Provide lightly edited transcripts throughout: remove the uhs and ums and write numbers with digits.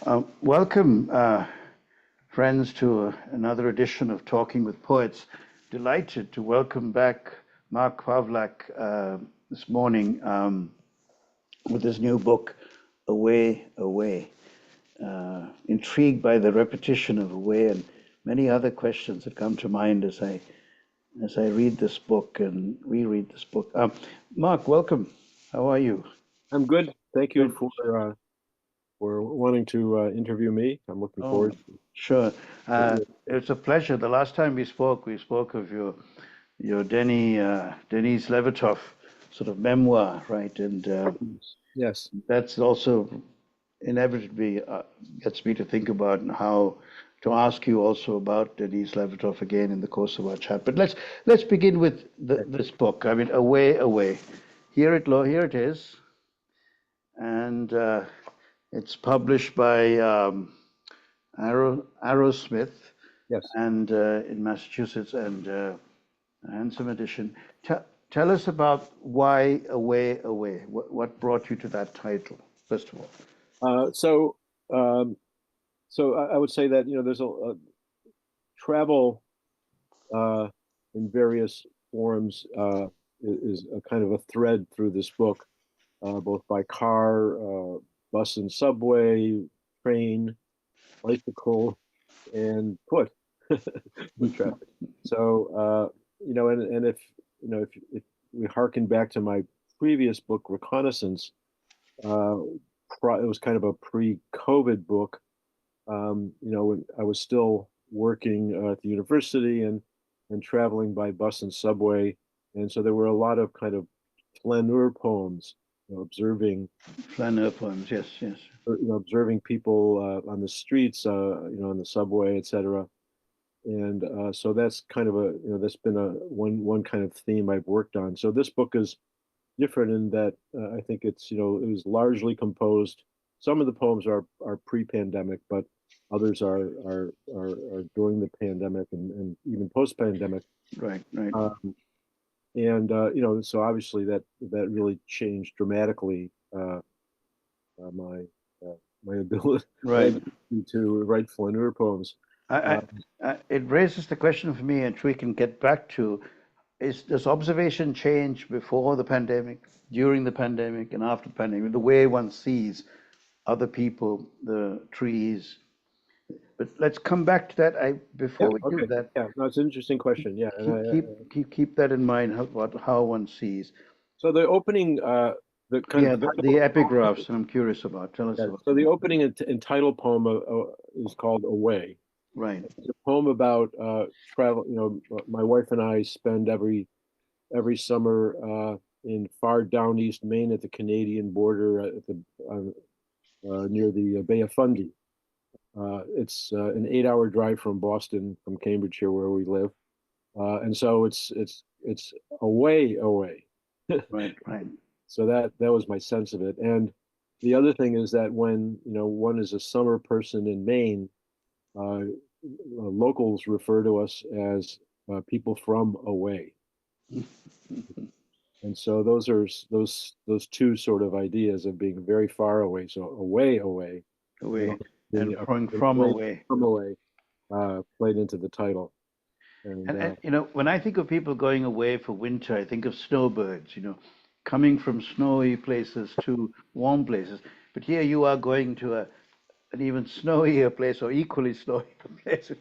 Welcome, friends, to another edition of Talking with Poets. Delighted to welcome back Mark Pawlak this morning with his new book, Away, Away. Intrigued by the repetition of Away and many other questions that come to mind as I read this book and reread this book. Mark, welcome. How are you? I'm good. Thank you Good. for wanting to interview me. I'm looking Oh, forward to sure. it. It's a pleasure. The last time we spoke of your Denise Levertov sort of memoir, right? And Yes. that's also inevitably gets me to think about how to ask you also about Denise Levertov again in the course of our chat. But let's begin with this book. I mean, Away, Away. Here it is, and it's published by Arrowsmith Yes. and in Massachusetts, and a handsome edition. Tell us about why Away, Away. What brought you to that title, first of all? Uh, so um, so I would say that there's a travel uh, in various forms is a kind of a thread through this book, both by car, bus and subway, train, bicycle, and foot traffic. So and if we harken back to my previous book, Reconnaissance, uh, it was kind of a pre-COVID book. When I was still working at the university and traveling by bus and subway, and so there were a lot of kind of flaneur poems, observing Flaneur poems, yes, yes. observing people on the streets, on the subway, etc. And so that's kind of that's been a one kind of theme I've worked on. So this book is different in that I think it was largely composed. Some of the poems are pre-pandemic, but others are during the pandemic and even post-pandemic. Right, right. And so obviously that really changed dramatically my my ability, Right. to write flaneur poems. I, Uh, it raises the question for me, and we can get back to, does observation change before the pandemic, during the pandemic, and after the pandemic? The way one sees other people, the trees. But let's come back to that. yeah, Before we do okay, that, yeah, no, it's an interesting question. Yeah, and keep that in mind. How one sees. so the opening, the kind Yeah, of the epigraphs. I'm curious about. Tell us yeah, about so the them. opening and title poem is called "Away." Right. It's a poem about travel. My wife and I spend every summer in far down east Maine at the Canadian border near the Bay of Fundy. It's an 8-hour drive from Boston, from Cambridgeshire, where we live, and so it's away, away. Right. Right. So that was my sense of it. And the other thing is that when one is a summer person in Maine, locals refer to us as people from away. And so those two sort of ideas of being very far away, so away, away, and Away also and being from away. from away, played into the title. And And when I think of people going away for winter, I think of snowbirds, coming from snowy places to warm places. But here you are going to an even snowier place or equally snowy place,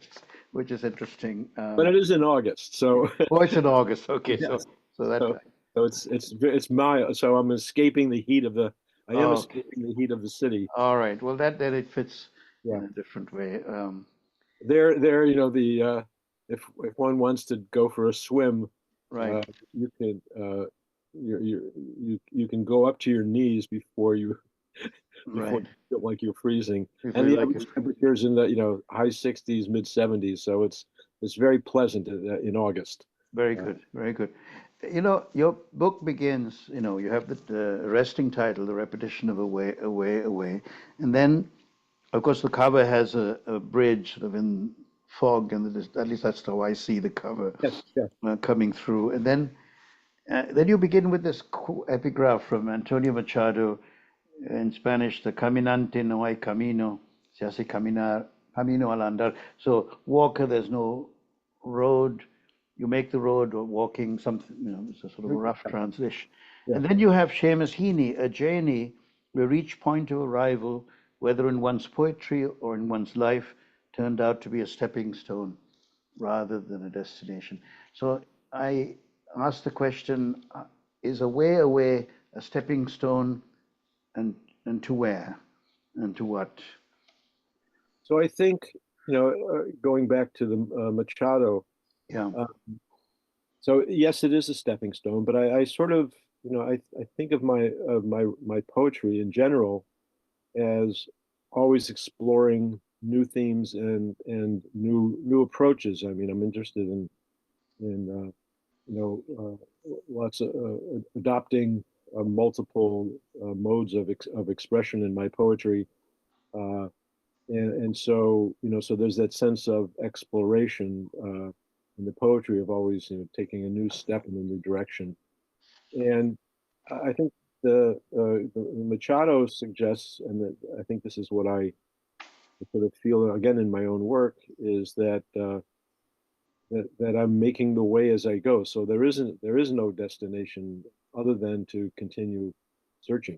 which is interesting. but it is in August, so Oh, it's in August. Okay, yes. so that. So it's mild. So I'm escaping the heat of the. I am Oh, okay. escaping the heat of the city. All right. Well, that then it fits Yeah. in a different way. There. The if one wants to go for a swim, Right. uh, you can you can go up to your knees before Right. you feel like you're freezing. You And feel the like average temperature is in the high 60s, mid 70s. So it's very pleasant in August. very Uh, good. Very good. Your book begins, you have the arresting title, The Repetition of Away, Away, Away. And then, of course, the cover has a bridge sort of in fog, and at least that's how I see the cover yes, yes, coming through. And then you begin with this epigraph from Antonio Machado in Spanish, the Caminante no hay camino, se hace camino al andar. So walker, there's no road. You make the road or walking, something, it's a sort of a rough translation. Yeah. And then you have Seamus Heaney, a journey where each point of arrival, whether in one's poetry or in one's life, turned out to be a stepping stone rather than a destination. So I asked the question, is a way away a stepping stone, and to where and to what? So I think, going back to the Machado, Yeah. so yes, it is a stepping stone, but I sort of, I think of my poetry in general as always exploring new themes and new approaches. I mean, I'm interested in lots of adopting multiple modes of expression in my poetry, and so so there's that sense of exploration in the poetry of always taking a new step in a new direction. And I think the Machado suggests, and that I think this is what I sort of feel again in my own work, is that that I'm making the way as I go. So there is no destination other than to continue searching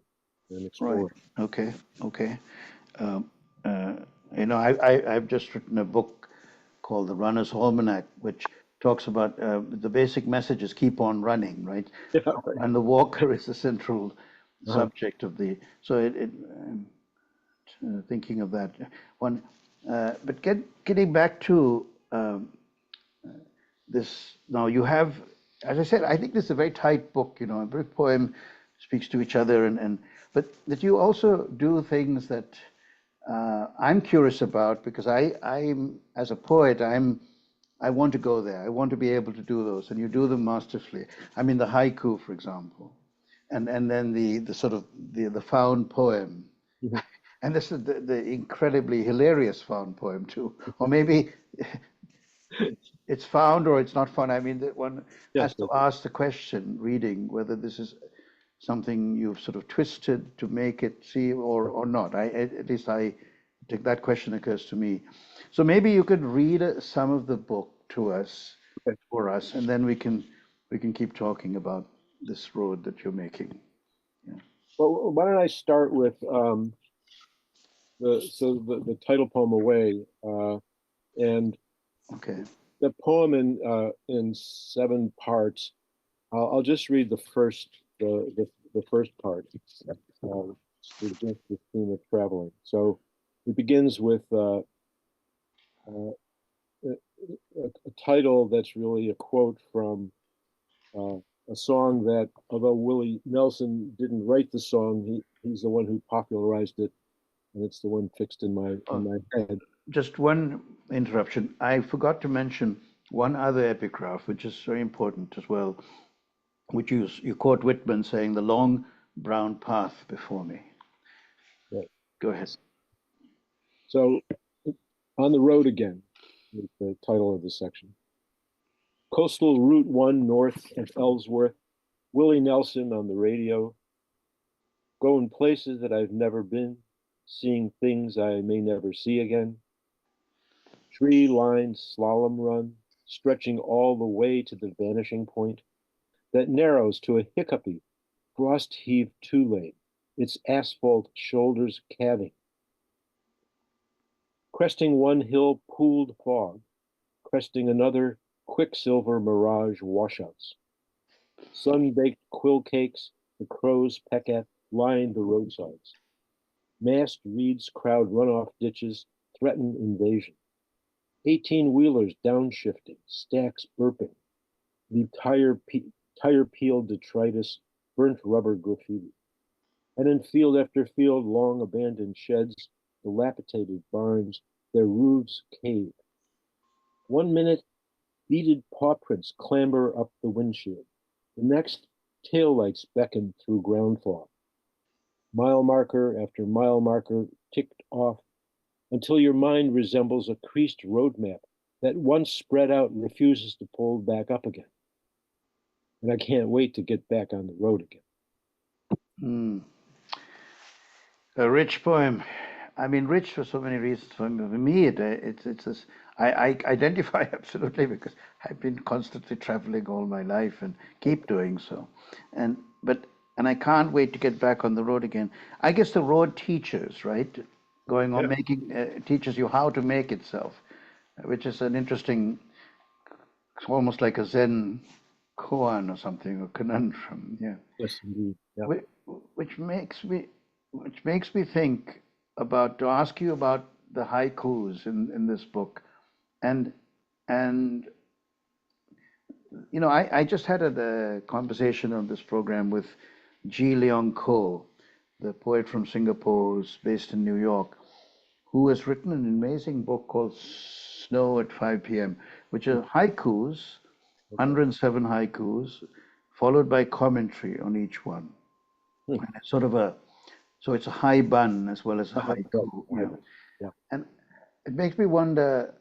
and exploring. Right. Okay. Okay. Um, uh, I've just written a book called The Runner's Almanac, which talks about the basic message is keep on running, right? Yeah, right. And the walker is the central Uh-huh. subject of the. So thinking of that one, but getting back to this now, you have, as I said, I think this is a very tight book. Every poem speaks to each other, and but that you also do things that I'm curious about, because I'm as a poet, I want to go there. I want to be able to do those, and you do them masterfully. I mean, the haiku, for example, and then the sort of the found poem, Mhm. and this is the incredibly hilarious found poem too, or maybe it's found or it's not found. I mean, that one Yes, has to ask the question, reading, whether this is something you've sort of twisted to make it seem, or not. At least I think that question occurs to me. So maybe you could read some of the book to us, okay. for us, and then we can keep talking about this road that you're making. Yeah. Well, why don't I start with the title poem "Away," and Okay. the poem in 7 parts. I'll just read the first part. Against the theme of traveling. So it begins with uh, a title that's really a quote from uh, a song that, although Willie Nelson didn't write the song, he's the one who popularized it, and it's the one fixed in my head. Just one interruption. I forgot to mention one other epigraph, which is very important as well, which you quote Whitman saying, "The long brown path before me." Right. Go ahead. So, on the road again, is the title of the section. Coastal Route 1 north of Ellsworth, Willie Nelson on the radio, going places that I've never been, seeing things I may never see again. Tree-lined slalom run, stretching all the way to the vanishing point that narrows to a hiccupy, frost-heaved two-lane, its asphalt shoulders calving. Cresting one hill, pooled fog, cresting another, quicksilver mirage washouts. Sun-baked quill cakes the crows peck at line the roadsides. Massed reeds crowd runoff ditches, threaten invasion. 18-wheelers downshifting, stacks burping, leave tire-peeled detritus, burnt rubber graffiti. And in field after field, long abandoned sheds, dilapidated barns, their roofs cave. 1 minute, beaded paw prints clamber up the windshield. The next, taillights beckon through ground fog. Mile marker after mile marker ticked off until your mind resembles a creased road map that once spread out refuses to pull back up again. And I can't wait to get back on the road again. Mm. A rich poem. I mean, rich for so many reasons. For me, it's this. I identify absolutely because I've been constantly traveling all my life and keep doing so, and but and I can't wait to get back on the road again. I guess the road teaches, right? Going on Yeah. making teaches you how to make itself, which is an interesting. It's almost like a Zen koan or something, or conundrum. Yeah. Yes, indeed. Yeah. Which, which makes me think about to ask you about the haikus in this book, and and I just had a conversation on this program with Ji Leong Ko, the poet from Singapore who's based in New York, who has written an amazing book called Snow at 5 p.m., which are haikus, Okay. 107 haikus, followed by commentary on each one. Hmm. And it's sort of a so it's a high bun as well as a Right. haiku. Right. Yeah. And it makes me wonder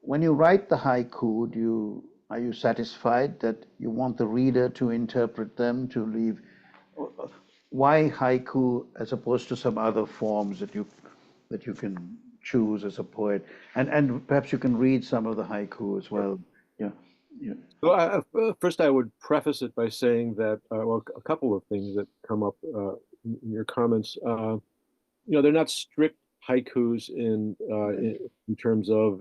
when you write the haiku, are you satisfied that you want the reader to interpret them to leave? Why haiku as opposed to some other forms that you can choose as a poet? And perhaps you can read some of the haiku as Sure. well. Yeah, yeah. So first, I would preface it by saying that well, a couple of things that come up in your comments. They're not strict haikus Right. in terms of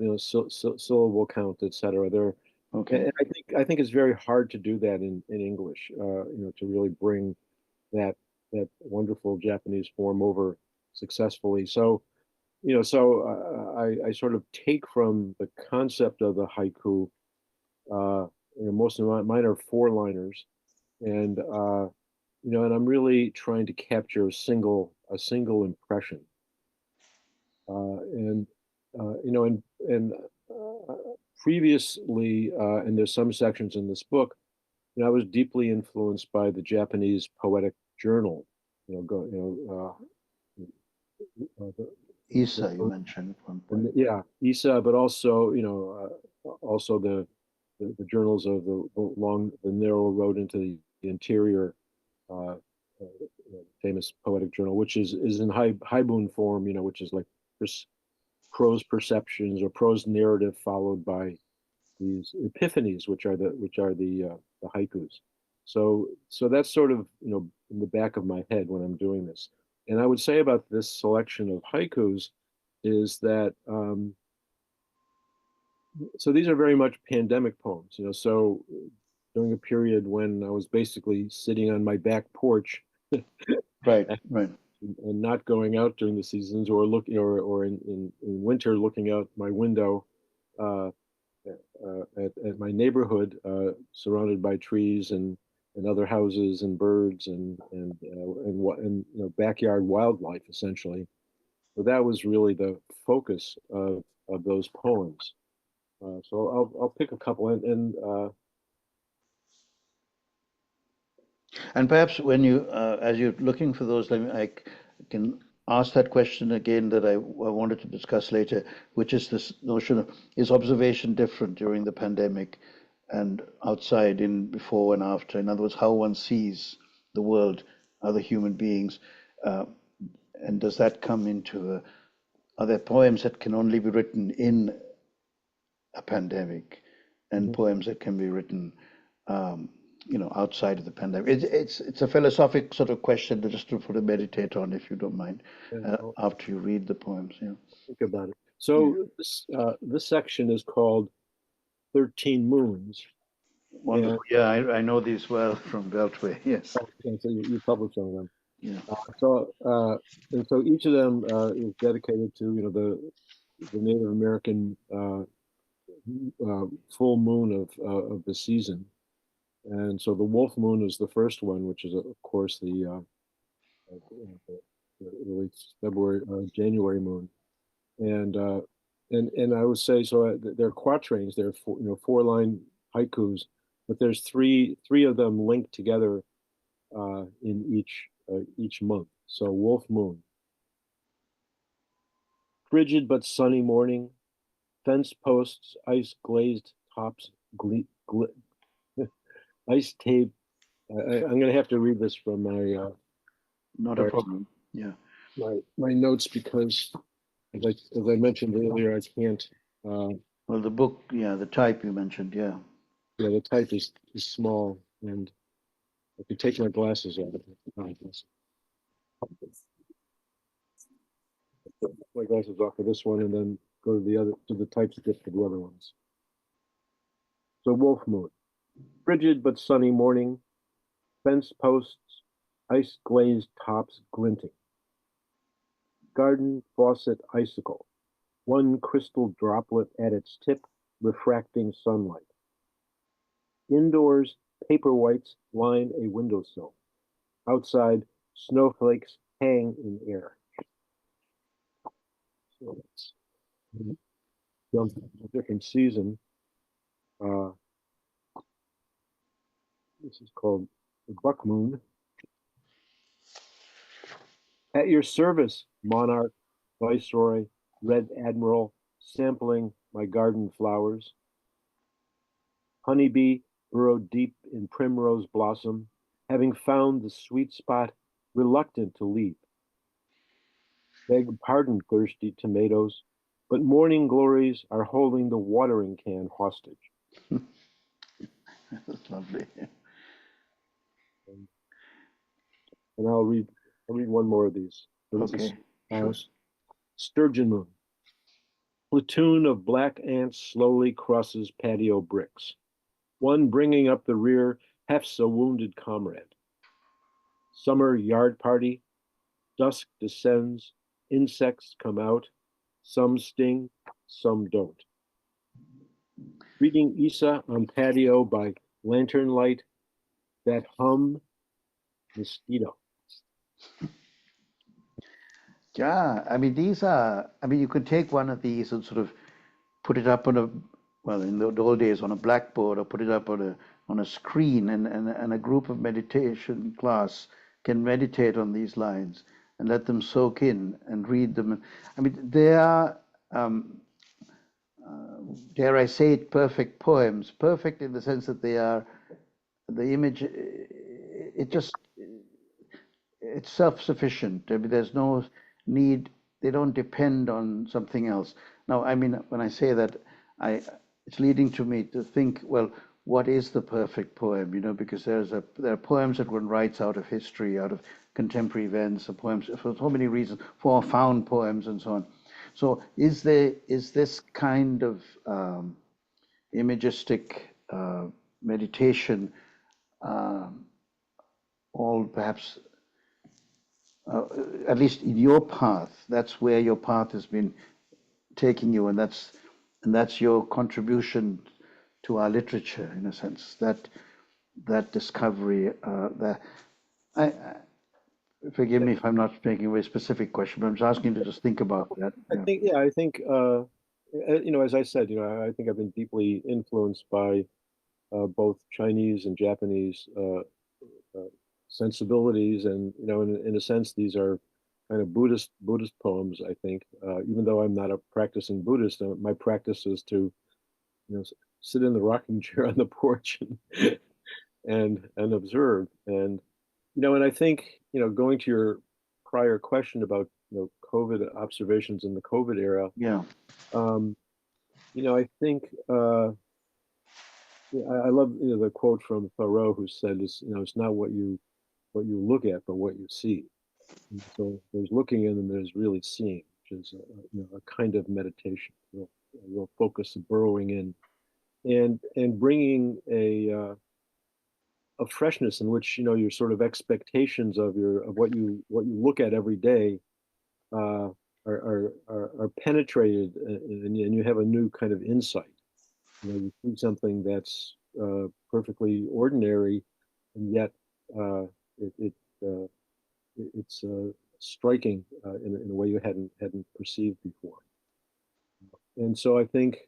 syllable count, etc. They're Okay. and I think it's very hard to do that in English. To really bring that wonderful Japanese form over successfully. So I sort of take from the concept of the haiku. Uh, Most of mine are four-liners, and I'm really trying to capture a single impression. And and previously, and there's some sections in this book, I was deeply influenced by the Japanese poetic journal. You know, go, Isa, you mentioned at one point. yeah, Isa, but also also the journals of the narrow road into the interior, uh, famous poetic journal, which is in haibun form, which is like prose perceptions or prose narrative followed by these epiphanies, which are the haikus. So that's sort of in the back of my head when I'm doing this. And I would say about this selection of haikus is that so these are very much pandemic poems, so during a period when I was basically sitting on my back porch Right, right. and not going out during the seasons or looking or in winter looking out my window uh, at my neighborhood surrounded by trees and other houses and birds and backyard wildlife essentially. So that was really the focus of those poems. So I'll pick a couple and And perhaps when as you're looking for those, can ask that question again that I wanted to discuss later, which is this notion of is observation different during the pandemic and outside in before and after? In other words, how one sees the world, other human beings, uh, and does that come into are there poems that can only be written in a pandemic and Mhm. poems that can be written um, outside of the pandemic. It's a philosophic sort of question to just to meditate on, if you don't mind, Yeah, I'll after you read the poems. Yeah, think about it. yeah, So this section is called 13 Moons. wonderful. And Yeah, I know these well from Beltway. Yes, okay, so you published some of them. yeah, So each of them is dedicated to the Native American full moon of the season. And so the wolf moon is the first one, which is of course the early February January moon. And and I would say so. They're quatrains. They're four-line haikus, but there's three of them linked together in each month. So Wolf Moon, frigid but sunny morning, fence posts, ice glazed tops, ice tape. I'm going to have to read this from my not a sorry. problem. Yeah, my notes because, as I mentioned earlier, I can't. Well, the book, yeah, the type you mentioned, yeah. Yeah, the type is small, and I could take my glasses off. My glasses off for this one, and then go to the typescript for the other ones. So Wolf Moon, frigid but sunny morning, fence posts, ice glazed tops glinting. Garden faucet icicle, one crystal droplet at its tip, refracting sunlight. Indoors, paper whites line a windowsill. Outside, snowflakes hang in air. So let's jump to a different season. This is called the Buck Moon. At your service, monarch, viceroy, red admiral, sampling my garden flowers. Honeybee burrowed deep in primrose blossom, having found the sweet spot, reluctant to leave. Beg pardon, thirsty tomatoes, but morning glories are holding the watering can hostage. That's lovely. And I'll read one more of these. Okay. Sure. Sturgeon Moon. Platoon of black ants slowly crosses patio bricks. One bringing up the rear hefts a wounded comrade. Summer yard party. Dusk descends. Insects come out. Some sting, some don't. Reading Isa on patio by lantern light. That hum, mosquito. Yeah, I mean, you could take one of these and sort of put it up on well, in the old days on a blackboard, or put it up on a screen, and a group of meditation class can meditate on these lines and let them soak in and read them. I mean, they are, dare I say it, perfect poems. Perfect in the sense that they are, the image, it's self-sufficient. I mean, there's no need, they don't depend on something else. Now, I mean, when I say that, it's leading to me to think, well, what is the perfect poem? You know, because there are poems that one writes out of history, out of contemporary events, or poems for so many reasons, for found poems and so on. So, is this kind of imagistic meditation all perhaps at least in your path, that's where your path has been taking you, and that's your contribution to our literature, in a sense. That discovery. I, Forgive me if I'm not making a very specific question, but I'm just asking you to just think about that. I think, as I said, I think I've been deeply influenced by both Chinese and Japanese sensibilities, and in a sense, these are kind of Buddhist poems. I think, even though I'm not a practicing Buddhist, my practice is to, sit in the rocking chair on the porch and observe. And I think, going to your prior question about COVID observations in the COVID era. Yeah. I think I love the quote from Thoreau, who said, "It's not what you look at, but what you see." And so there's looking in, and there's really seeing, which is a kind of meditation, a real focus of burrowing in, and bringing a freshness in which your sort of expectations of what you look at every day are penetrated, and you have a new kind of insight. You see something that's perfectly ordinary, and yet it's striking in a way you hadn't perceived before. And so I think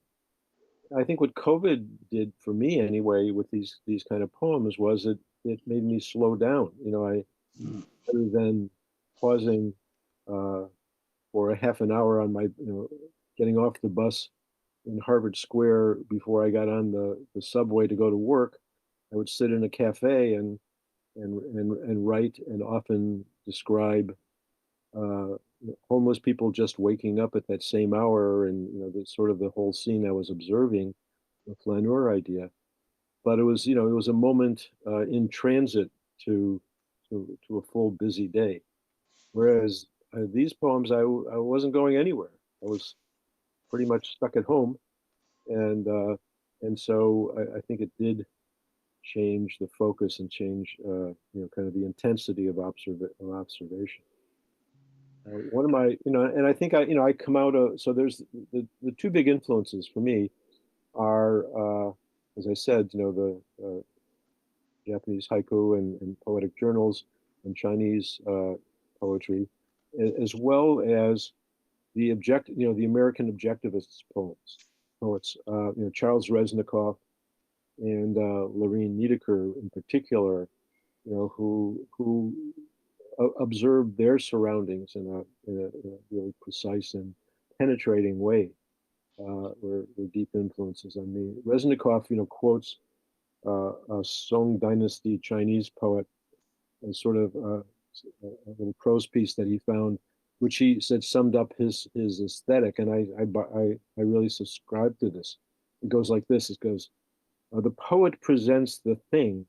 what COVID did for me anyway with these kind of poems was it made me slow down. Rather than pausing for a half an hour on my getting off the bus in Harvard Square before I got on the subway to go to work, I would sit in a cafe and write, and often describe homeless people just waking up at that same hour, and the sort of the whole scene I was observing, the flaneur idea. But it was, it was a moment in transit to to a full busy day. Whereas these poems, I wasn't going anywhere. I was pretty much stuck at home, and so I think it did change the focus and change, kind of the intensity of observation. One of my, and I think I come out of, so there's the two big influences for me are, as I said, the Japanese haiku and poetic journals and Chinese poetry, as well as the American objectivist poets, Charles Reznikoff and Lorene Niedecker in particular, who observed their surroundings in a really precise and penetrating way. Were deep influences on me. Reznikoff, quotes a Song Dynasty Chinese poet as sort of a little prose piece that he found, which he said summed up his aesthetic, and I really subscribe to this. It goes like this: it goes, the poet presents the thing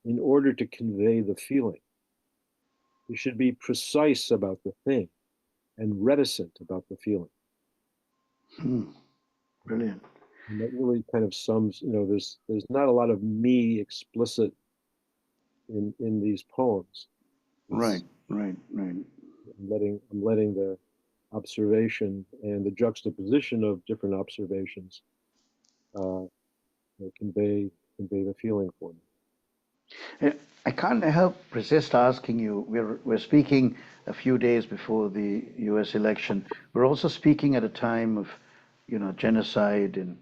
in order to convey the feeling. He should be precise about the thing and reticent about the feeling. Brilliant. And that really kind of sums, there's not a lot of me explicit in these poems. Right. I'm letting the observation and the juxtaposition of different observations convey the feeling for me. I can't help resist asking you. We're speaking a few days before the U.S. election. We're also speaking at a time of, genocide in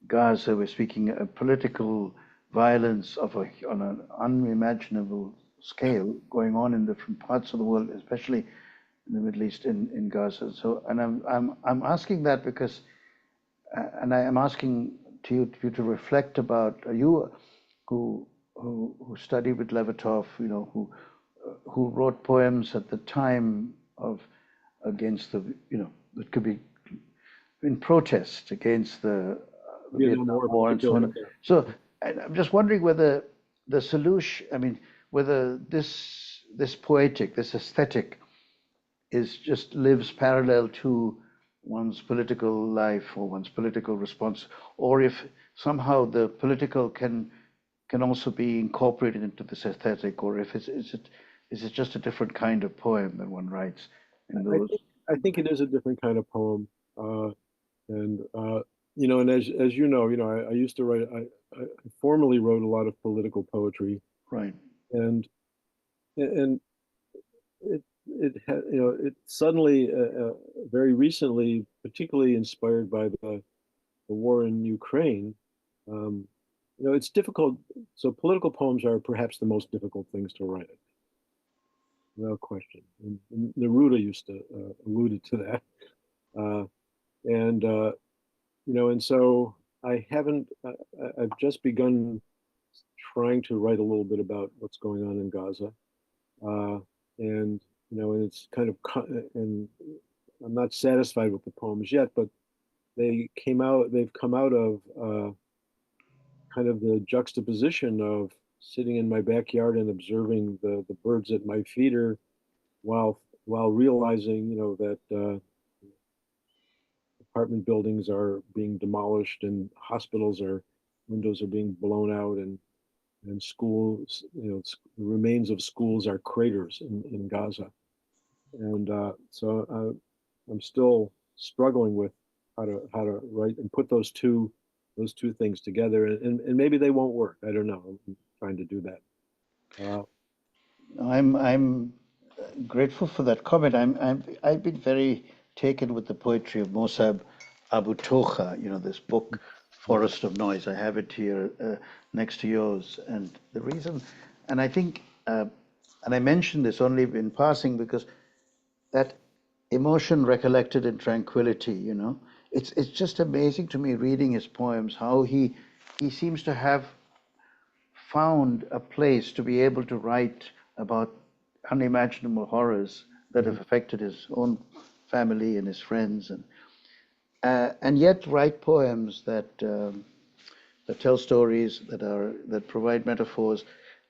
Gaza. We're speaking of political violence on an unimaginable scale going on in different parts of the world, especially in the Middle East, in Gaza. So, and I'm asking that because, and I am asking you to reflect about you who studied with Levertov, who wrote poems at the time of against the, that could be in protest against the Vietnam War and so on. So I'm just wondering whether the solution, whether this poetic, this aesthetic, just lives parallel to one's political life or one's political response, or if somehow the political can also be incorporated into this aesthetic, or if is it just a different kind of poem that one writes in those? I think it is a different kind of poem, and and as you know, I used to write. I formerly wrote a lot of political poetry, Right. And it suddenly, very recently, particularly inspired by the war in Ukraine. It's difficult. So political poems are perhaps the most difficult things to write, without question. And Neruda used to alluded to that, and so I haven't. I've just begun trying to write a little bit about what's going on in Gaza, and and it's kind of, and I'm not satisfied with the poems yet, but they've come out of kind of the juxtaposition of sitting in my backyard and observing the birds at my feeder, while realizing that apartment buildings are being demolished and windows are being blown out, and schools, the remains of schools are craters in Gaza. And so I'm still struggling with how to write and put those two things together, and maybe they won't work. I don't know. I'm trying to do that. I'm grateful for that comment. I've been very taken with the poetry of Mosab Abu Tocha. This book, Forest of Noise. I have it here next to yours, and the reason, and I think, and I mention this only in passing because that emotion recollected in tranquility. It's just amazing to me reading his poems how he seems to have found a place to be able to write about unimaginable horrors that have affected his own family and his friends, and yet write poems that tell stories that provide metaphors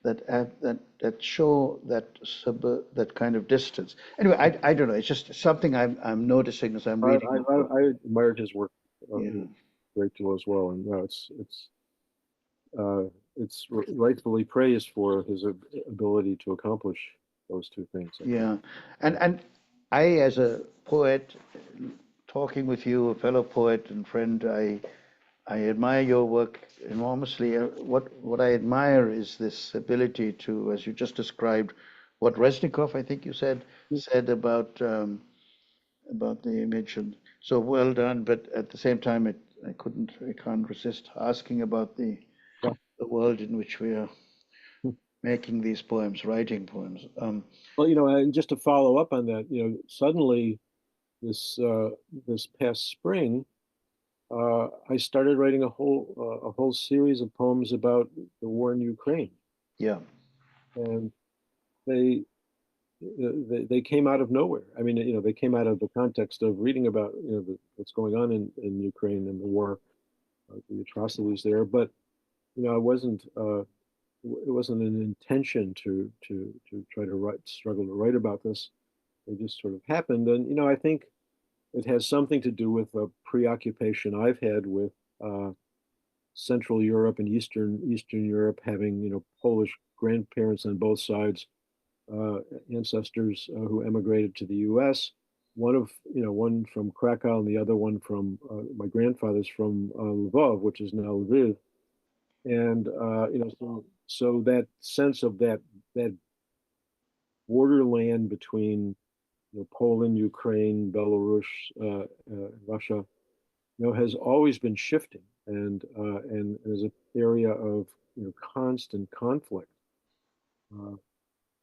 that show that kind of distance. Anyway, I don't know. It's just something I'm noticing as I'm reading the book. I admired his work Yeah, a great deal as well, and it's rightfully praised for his ability to accomplish those two things. yeah, and I, as a poet, talking with you, a fellow poet and friend, I admire your work enormously. What I admire is this ability to, as you just described, what Resnikov, I think you said about the image, and so well done. But at the same time, I can't resist asking about the world in which we are making these poems, writing poems. Well, and just to follow up on that, suddenly this this past spring, I started writing a whole series of poems about the war in Ukraine, Yeah, and they they came out of nowhere. I mean, they came out of the context of reading about what's going on in Ukraine and the war, the atrocities there. But it wasn't an intention to try to struggle to write about this. It just sort of happened, and I think it has something to do with a preoccupation I've had with Central Europe and Eastern Europe, having Polish grandparents on both sides, ancestors who emigrated to the U.S. One from Krakow and the other one from my grandfather's from Lvov, which is now Lviv, and so that sense of that borderland between Poland, Ukraine, Belarus, Russia, has always been shifting, and is an area of constant conflict.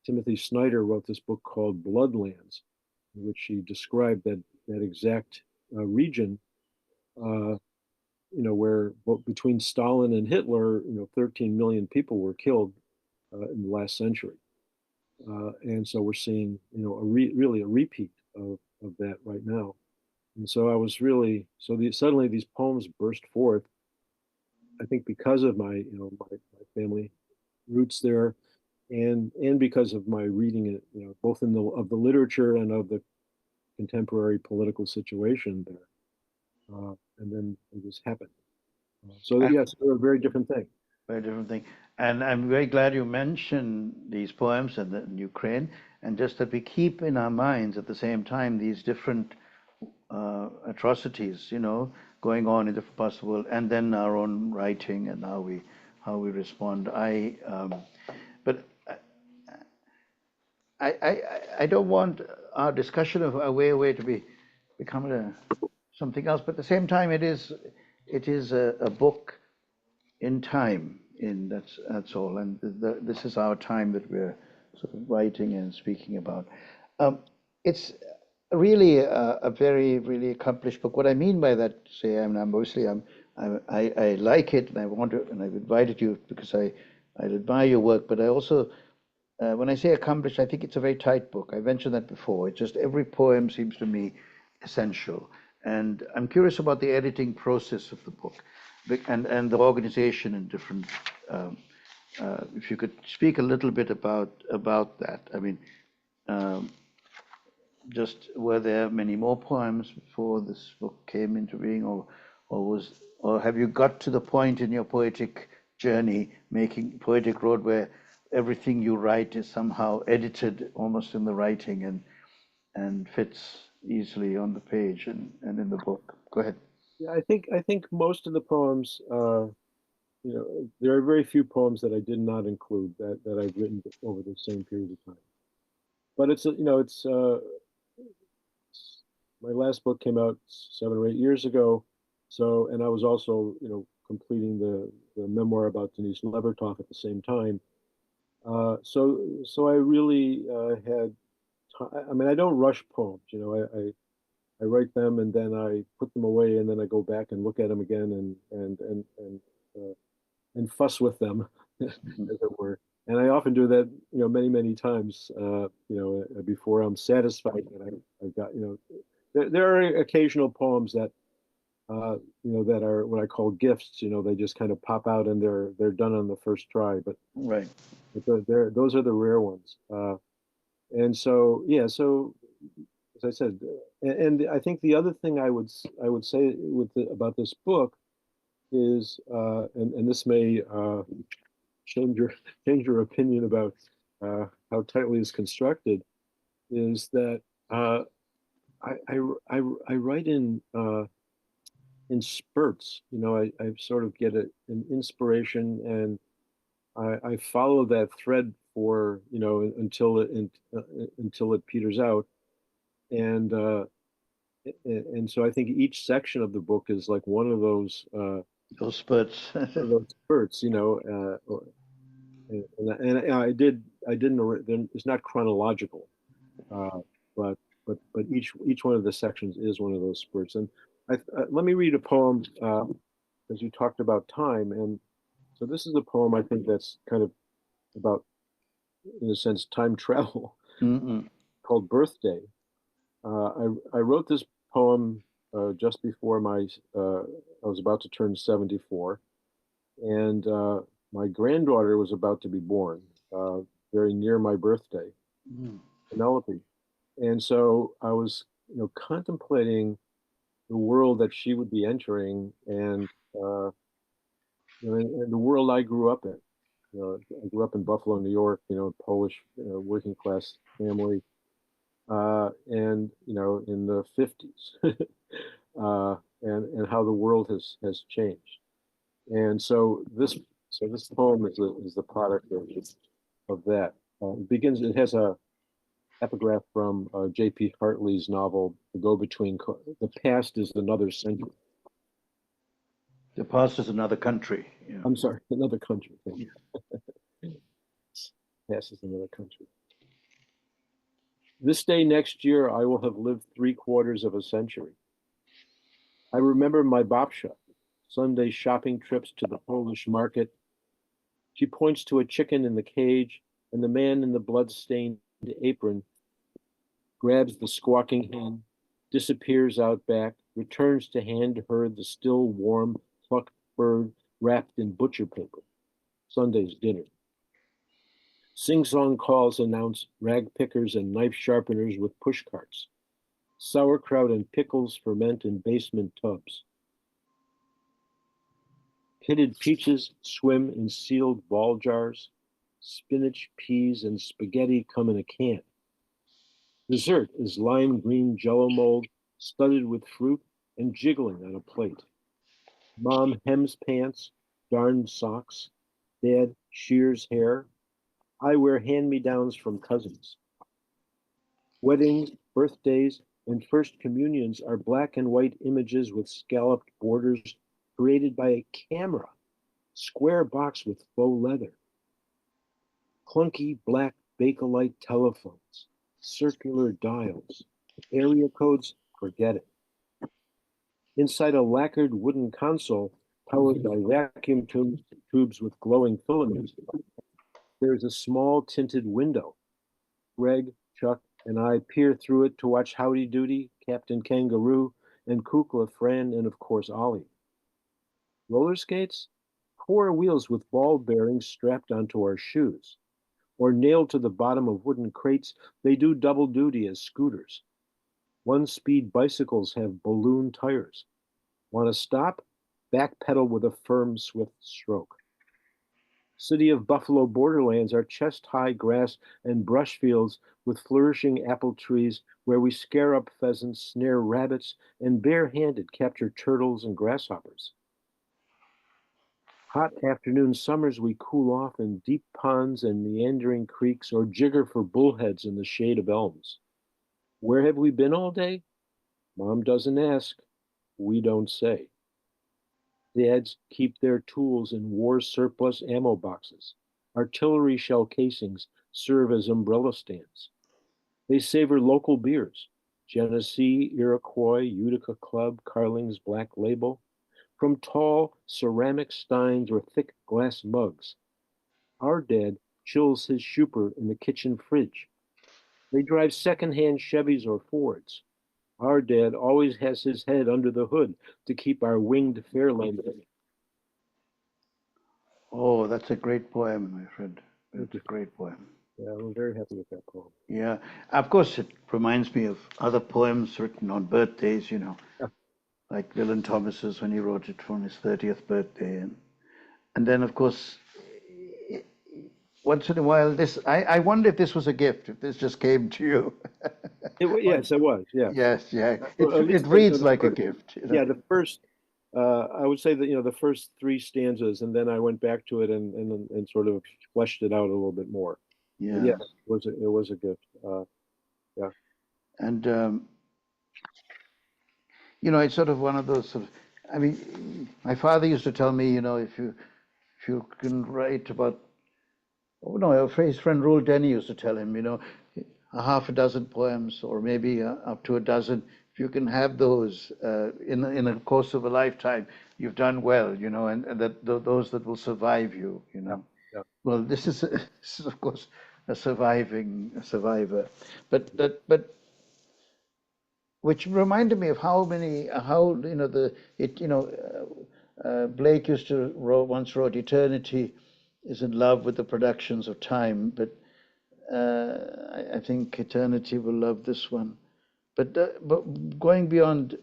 Timothy Snyder wrote this book called Bloodlands, in which he described that exact region, where between Stalin and Hitler, 13 million people were killed in the last century. And so we're seeing, really a repeat of that right now. And so I was really, suddenly these poems burst forth, I think because of my family roots there, and because of my reading it, both of the literature and of the contemporary political situation there. And then it just happened. So yes, they're a very different thing. very different thing. And I'm very glad you mentioned these poems in Ukraine, and just that we keep in our minds at the same time these different atrocities, going on in different parts of the world, and then our own writing and how we respond. But I don't want our discussion of our way to become something else. But at the same time, it is a book in time. That's all. And this is our time that we're sort of writing and speaking about. It's really a very really accomplished book. What I mean by that, I like it, and I want to, and I've invited you because I admire your work, but I also when I say accomplished, I think it's a very tight book. I mentioned that before. It's just every poem seems to me essential. And I'm curious about the editing process of the book and the organization and different. If you could speak a little bit about that. I mean, just were there many more poems before this book came into being, or have you got to the point in your poetic journey, making poetic road, where everything you write is somehow edited almost in the writing and fits easily on the page and in the book? Go ahead. Yeah, I think most of the poems, there are very few poems that I did not include that I've written over the same period of time. But it's my last book came out 7 or 8 years ago, and I was also completing the memoir about Denise Levertov at the same time. So I really had. I mean, I don't rush poems. I write them and then I put them away, and then I go back and look at them again and fuss with them, as it were. And I often do that, many, many times, before I'm satisfied that I've got, there are occasional poems that, that are what I call gifts. They just kind of pop out and they're done on the first try. Right. But those are the rare ones. And so, yeah, so as I said, and I think the other thing I would say about this book is, and this may change your change your opinion about how tightly it's constructed, is that I write in spurts. I sort of get an inspiration, and I follow that thread for until it peters out, and so I think each section of the book is like one of those Those spurts. spurts. And I didn't, it's not chronological, uh, but each one of the sections is one of those spurts. And let me read a poem, as you talked about time. And so this is a poem I think that's kind of about, in a sense, time travel, Mm-mm. called Birthday. I wrote this poem just before I was about to turn 74, and my granddaughter was about to be born, uh, very near my birthday, Mm. Penelope. And so I was, contemplating the world that she would be entering, and and the world I grew up in. I grew up in Buffalo, New York. Polish, working class family, and in the 50s, and how the world has changed. And so this poem is the product of that. It has a epigraph from J.P. Hartley's novel, The Go-Between. The past is another century. The past is another country. Yeah. I'm sorry, another country. Past is another country. This day next year, I will have lived 3/4 of a century. I remember my babcia, Sunday shopping trips to the Polish market. She points to a chicken in the cage, and the man in the blood-stained apron grabs the squawking hen, disappears out back, returns to hand her the still warm, plucked bird wrapped in butcher paper. Sunday's dinner. Sing-song calls announce rag pickers and knife sharpeners with push carts. Sauerkraut and pickles ferment in basement tubs. Pitted peaches swim in sealed ball jars. Spinach, peas, and spaghetti come in a can. Dessert is lime green jello mold studded with fruit and jiggling on a plate. Mom hems pants, darns socks. Dad shears hair. I wear hand-me-downs from cousins. Weddings, birthdays, and first communions are black and white images with scalloped borders created by a camera, square box with faux leather. Clunky black Bakelite telephones, circular dials, area codes, forget it. Inside a lacquered wooden console powered by vacuum tubes with glowing filaments, there is a small tinted window. Greg, Chuck, and I peer through it to watch Howdy Doody, Captain Kangaroo, and Kukla, Fran, and of course Ollie. Roller skates? 4 wheels with ball bearings strapped onto our shoes. Or nailed to the bottom of wooden crates, they do double duty as scooters. One-speed bicycles have balloon tires. Want to stop? Backpedal with a firm, swift stroke. City of Buffalo borderlands are chest-high grass and brush fields with flourishing apple trees where we scare up pheasants, snare rabbits, and barehanded capture turtles and grasshoppers. Hot afternoon summers we cool off in deep ponds and meandering creeks or jigger for bullheads in the shade of elms. Where have we been all day? Mom doesn't ask. We don't say. Dads keep their tools in war surplus ammo boxes. Artillery shell casings serve as umbrella stands. They savor local beers, Genesee, Iroquois, Utica Club, Carling's Black Label, from tall ceramic steins or thick glass mugs. Our dad chills his super in the kitchen fridge. They drive secondhand Chevys or Fords. Our dad always has his head under the hood to keep our winged Fairlane. Oh, that's a great poem, my friend. It's a great poem. Yeah, I'm very happy with that poem. Yeah, of course, it reminds me of other poems written on birthdays, Yeah. like Dylan Thomas's when he wrote it for his 30th birthday. And then, of course, once in a while, I wonder if this was a gift, if this just came to you. Yes, it was. Yeah. Yes, yeah. Well, at It least reads like a gift. yeah, the first, I would say that, the first three stanzas, and then I went back to it and sort of fleshed it out a little bit more. But yeah, Yeah. it was a gift. Yeah. And it's sort of one of those sort of. I mean, my father used to tell me, if you can write about. Oh no, his friend Rule Denny used to tell him, a half a dozen poems or maybe up to a dozen. If you can have those in a course of a lifetime, you've done well, and that those that will survive you, Yeah. Yeah. Well, this is of course a survivor, but which reminded me of how Blake used to once wrote eternity is in love with the productions of time, but I think eternity will love this one. But going beyond,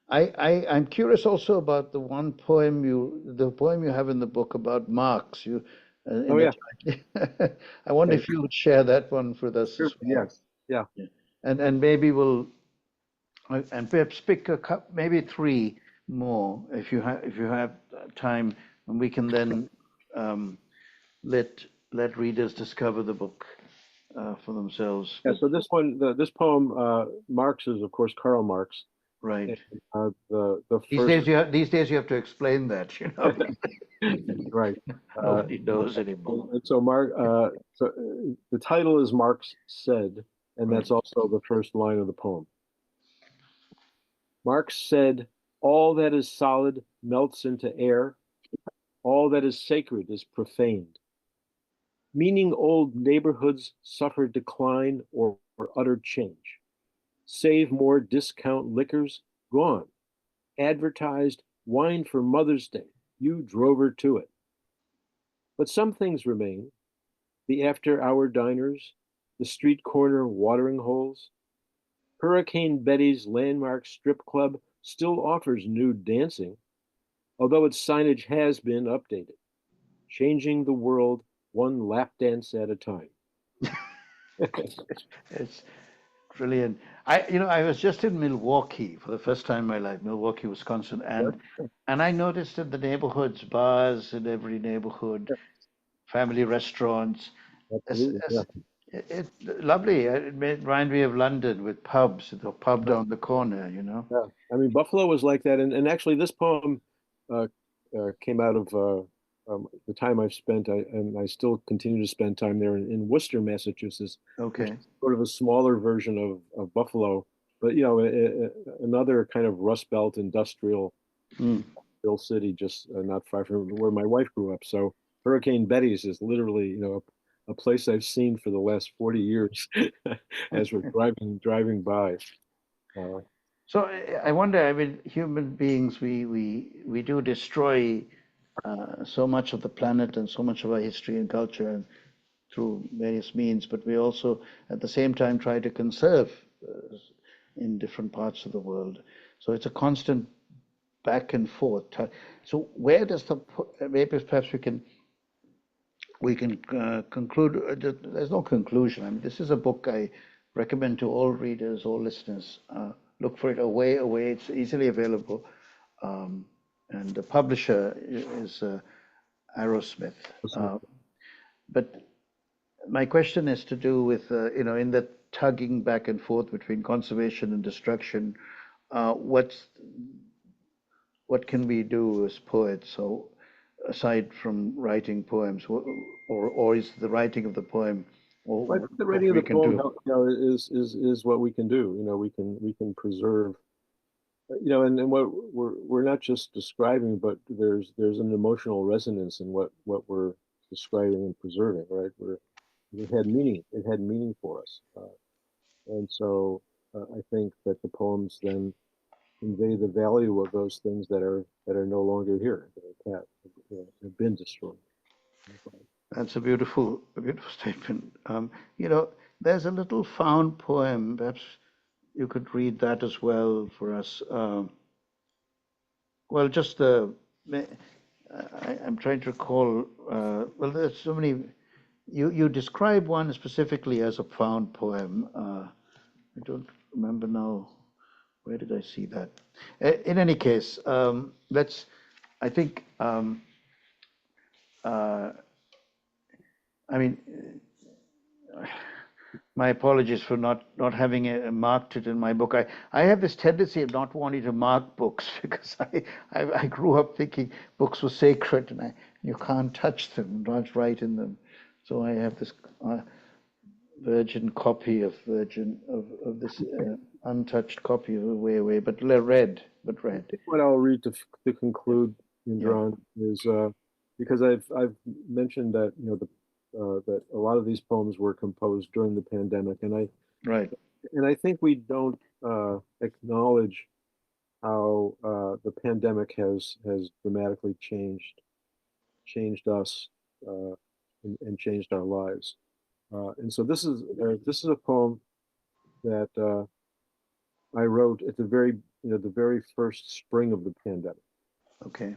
I'm curious also about the the poem you have in the book about Marx. Oh yeah. I wonder Okay. if you would share that one with us Sure. as well. Yes. Yeah. Yeah. And maybe and perhaps pick maybe three more if you have time, and we can then um, let readers discover the book for themselves. Yeah. But So this poem, Marx is of course Karl Marx. right, And, the first. these days you have to explain that, Right. nobody knows anymore. And so the title is Marx Said, and Right. that's also the first line of the poem. Marx said, "All that is solid melts into air, all that is sacred is profaned." Meaning old neighborhoods suffer decline or utter change. Save more discount liquors, gone. Advertised wine for Mother's Day, you drove her to it. But some things remain: the after hour diners, the street corner watering holes. Hurricane Betty's landmark strip club still offers nude dancing, although its signage has been updated, changing the world one lap dance at a time. It's brilliant. I was just in Milwaukee for the first time in my life, Milwaukee, Wisconsin, and I noticed in the neighborhoods, bars in every neighborhood, family restaurants. Absolutely. Yeah. Lovely. It remind me of London with pubs, the pub Yeah. down the corner. Yeah. I mean, Buffalo was like that. And actually, this poem uh, came out of the time I've spent, and I still continue to spend time there in Worcester, Massachusetts, which Okay. is sort of a smaller version of Buffalo, but another kind of Rust Belt industrial Mm. city, just not far from where my wife grew up. So Hurricane Betty's is literally, a place I've seen for the last 40 years as we're driving by. Uh, So I wonder, I mean, human beings, we do destroy so much of the planet and so much of our history and culture and through various means, but we also at the same time try to conserve in different parts of the world. So it's a constant back and forth. So where does maybe perhaps we can conclude. There's no conclusion. I mean, this is a book I recommend to all readers, all listeners. Look for it. Away. It's easily available, and the publisher is Arrowsmith. But my question is to do with in the tugging back and forth between conservation and destruction. What can we do as poets? So aside from writing poems, or is the writing of the poem or I think the what writing of we the can poem, do? is what we can do. We can preserve. And what we're not just describing, but there's an emotional resonance in what we're describing and preserving, right? Where it had meaning. It had meaning for us, and so I think that the poems then convey the value of those things that are no longer here, that have been destroyed. That's a beautiful statement. There's a little found poem. Perhaps you could read that as well for us. Well, just I'm trying to recall. Well, there's so many. You describe one specifically as a found poem. I don't remember now. Where did I see that? In any case, let's. I think. I mean, my apologies for not having marked it in my book. I have this tendency of not wanting to mark books because I grew up thinking books were sacred and you can't touch them, not write in them. So I have this virgin copy of this untouched copy of Way, but read. What I'll read to conclude, Indran, is because I've mentioned that that a lot of these poems were composed during the pandemic, and I think we don't acknowledge how the pandemic has dramatically changed us and changed our lives. And so this is a poem that I wrote at the very first spring of the pandemic. Okay.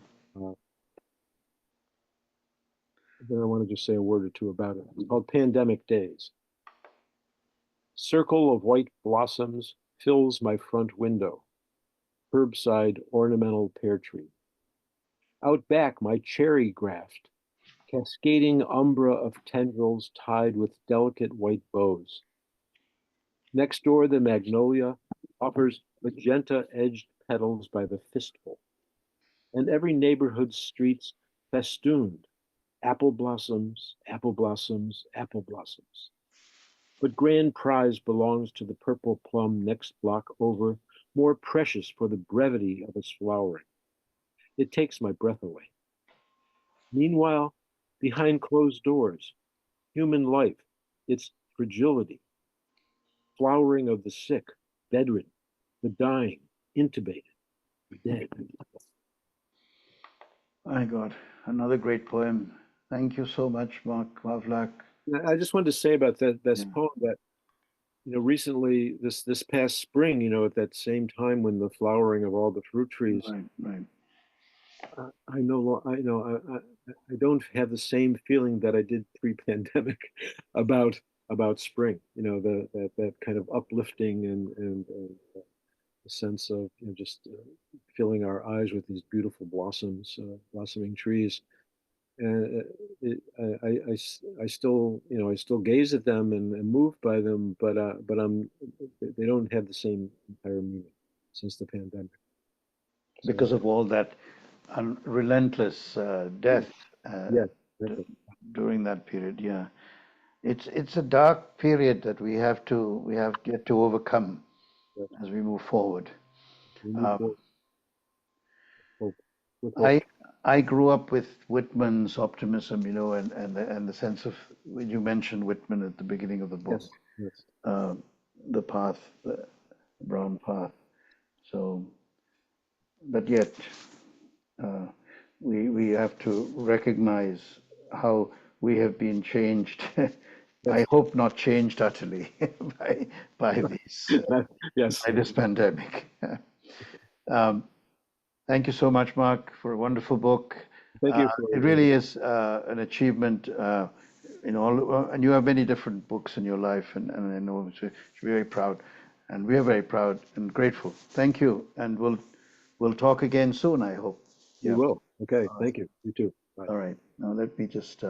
Then I want to just say a word or two about it. It's called Pandemic Days. Circle of white blossoms fills my front window. Curbside ornamental pear tree. Out back, my cherry graft. Cascading umbra of tendrils tied with delicate white bows. Next door, the magnolia offers magenta-edged petals by the fistful. And every neighborhood street's festooned. Apple blossoms, apple blossoms, apple blossoms. But grand prize belongs to the purple plum next block over, more precious for the brevity of its flowering. It takes my breath away. Meanwhile, behind closed doors, human life, its fragility, flowering of the sick, bedridden, the dying, intubated, dead. My God, another great poem. Thank you so much, Mark Pawlak. I just wanted to say about this poem that, recently, this past spring, at that same time when the flowering of all the fruit trees, right. I don't have the same feeling that I did pre-pandemic about spring. That kind of uplifting and a sense of just filling our eyes with these beautiful blossoms, blossoming trees. And I still gaze at them and moved by them, but they don't have the same entire meaning since the pandemic. Because of all that relentless death during that period. Yeah, it's a dark period that we have yet to overcome as we move forward. I grew up with Whitman's optimism, and the sense of, when you mentioned Whitman at the beginning of the book, the path, the brown path. So, but yet we have to recognize how we have been changed. I hope not changed utterly by this pandemic. Thank you so much, Mark, for a wonderful book. Thank you. It really is an achievement. And you have many different books in your life, and I know you're very proud, and we are very proud and grateful. Thank you, and we'll talk again soon, I hope. You will. Okay. Thank you. You too. Bye. All right. Now let me just.